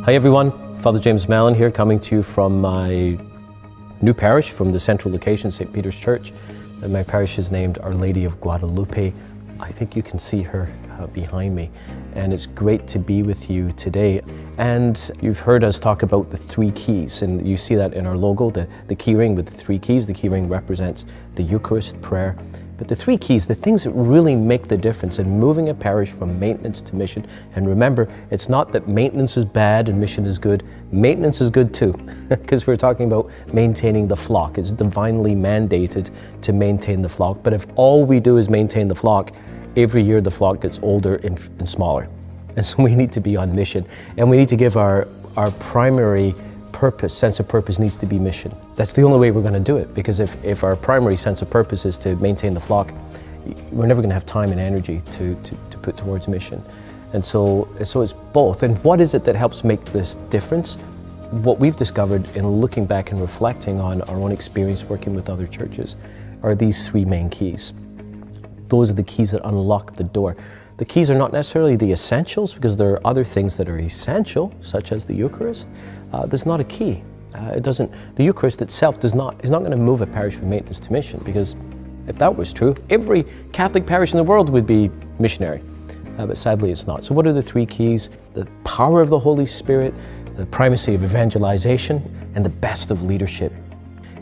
Hi everyone, Father James Mallon here, coming to you from my new parish, from the central location, St. Peter's Church. And my parish is named Our Lady of Guadalupe. I think you can see her behind me. And it's great to be with you today. And you've heard us talk about the 3 keys, and you see that in our logo, the key ring with the 3 keys. The key ring represents the Eucharist, prayer. But the 3 keys, the things that really make the difference in moving a parish from maintenance to mission. And remember, it's not that maintenance is bad and mission is good. Maintenance is good too, because we're talking about maintaining the flock. It's divinely mandated to maintain the flock. But if all we do is maintain the flock, every year the flock gets older and smaller. And so we need to be on mission. And we need to give our primary purpose, sense of purpose needs to be mission. That's the only way we're going to do it, because if our primary sense of purpose is to maintain the flock, we're never going to have time and energy to put towards mission. And so it's both. And what is it that helps make this difference? What we've discovered in looking back and reflecting on our own experience working with other churches are these 3 main keys. Those are the keys that unlock the door. The keys are not necessarily the essentials, because there are other things that are essential, such as the Eucharist. There's not a key. The Eucharist itself is not going to move a parish from maintenance to mission, because if that was true, every Catholic parish in the world would be missionary. But sadly it's not. So what are the 3 keys? The power of the Holy Spirit, the primacy of evangelization, and the best of leadership.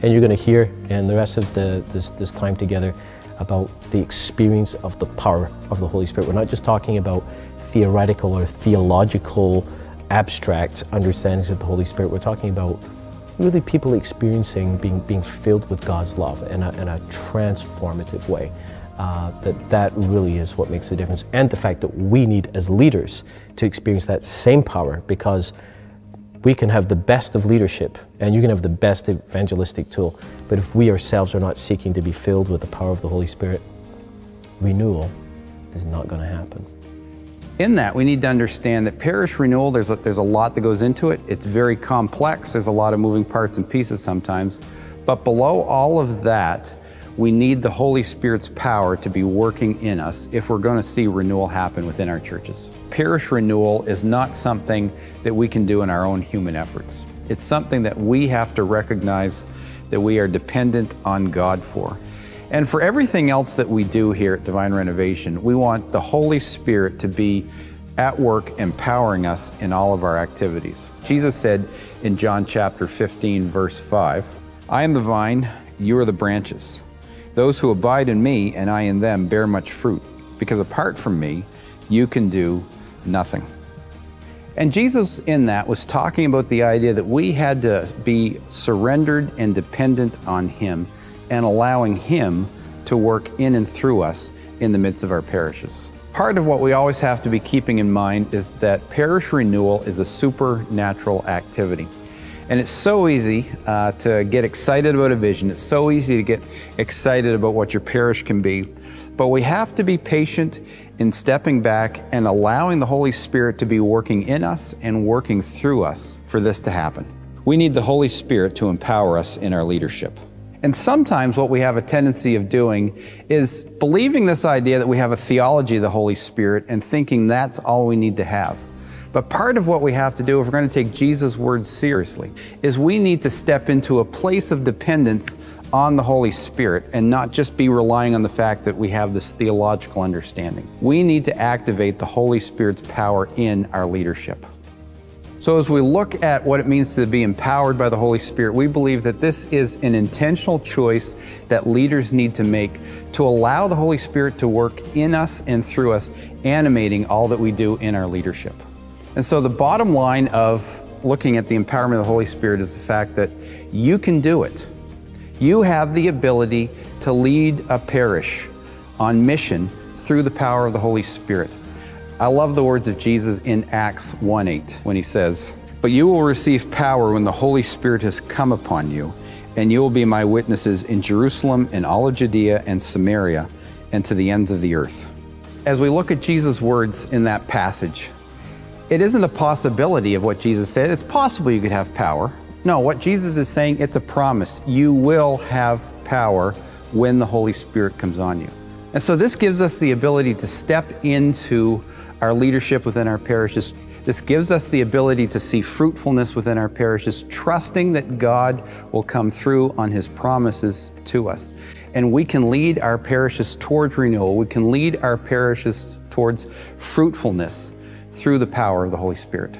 And you're going to hear in the rest of this time together about the experience of the power of the Holy Spirit. We're not just talking about theoretical or theological abstract understandings of the Holy Spirit. We're talking about really people experiencing being filled with God's love in a transformative way. That really is what makes the difference. And the fact that we need, as leaders, to experience that same power, because we can have the best of leadership and you can have the best evangelistic tool, but if we ourselves are not seeking to be filled with the power of the Holy Spirit, renewal is not going to happen. In that, we need to understand that parish renewal, there's a lot that goes into it. It's very complex. There's a lot of moving parts and pieces sometimes. But below all of that, we need the Holy Spirit's power to be working in us if we're going to see renewal happen within our churches. Parish renewal is not something that we can do in our own human efforts. It's something that we have to recognize that we are dependent on God for. And for everything else that we do here at Divine Renovation, we want the Holy Spirit to be at work empowering us in all of our activities. Jesus said in John chapter 15, verse 5, "I am the vine, you are the branches. Those who abide in me and I in them bear much fruit, because apart from me, you can do nothing." And Jesus in that was talking about the idea that we had to be surrendered and dependent on Him and allowing Him to work in and through us in the midst of our parishes. Part of what we always have to be keeping in mind is that parish renewal is a supernatural activity. And it's so easy to get excited about a vision. It's so easy to get excited about what your parish can be. But we have to be patient in stepping back and allowing the Holy Spirit to be working in us and working through us for this to happen. We need the Holy Spirit to empower us in our leadership. And sometimes what we have a tendency of doing is believing this idea that we have a theology of the Holy Spirit and thinking that's all we need to have. But part of what we have to do, if we're going to take Jesus' words seriously, is we need to step into a place of dependence on the Holy Spirit and not just be relying on the fact that we have this theological understanding. We need to activate the Holy Spirit's power in our leadership. So as we look at what it means to be empowered by the Holy Spirit, we believe that this is an intentional choice that leaders need to make to allow the Holy Spirit to work in us and through us, animating all that we do in our leadership. And so the bottom line of looking at the empowerment of the Holy Spirit is the fact that you can do it. You have the ability to lead a parish on mission through the power of the Holy Spirit. I love the words of Jesus in Acts 1:8 when He says, "But you will receive power when the Holy Spirit has come upon you, and you will be my witnesses in Jerusalem and all of Judea and Samaria and to the ends of the earth." As we look at Jesus' words in that passage, it isn't a possibility of what Jesus said. It's possible you could have power. No, what Jesus is saying, it's a promise. You will have power when the Holy Spirit comes on you. And so this gives us the ability to step into our leadership within our parishes. This gives us the ability to see fruitfulness within our parishes, trusting that God will come through on His promises to us. And we can lead our parishes towards renewal. We can lead our parishes towards fruitfulness through the power of the Holy Spirit.